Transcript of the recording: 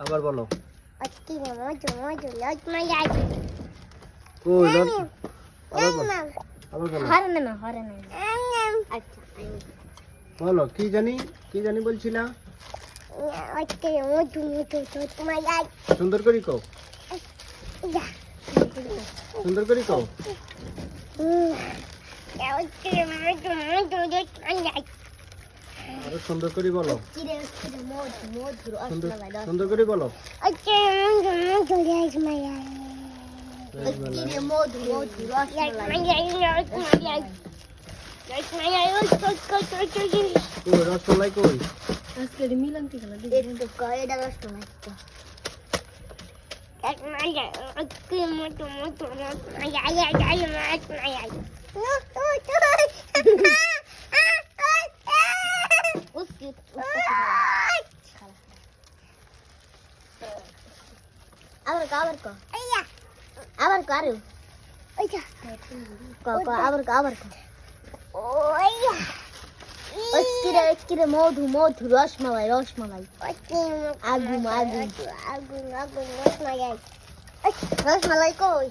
আবার বলো। কই আবার বলো। হরে না আচ্ছা বলো কি জানি বলছিলা? সুন্দর করে কও। সুন্দর করে কও। আরো সুন্দর করে বলো। সুন্দর করে বলো। কই রসমালাই কই? আজকে মিলান কি খেলা দিই একটু কয় এটা রসমালাই তো মধু রসমালাই আগুন রসমালাই কই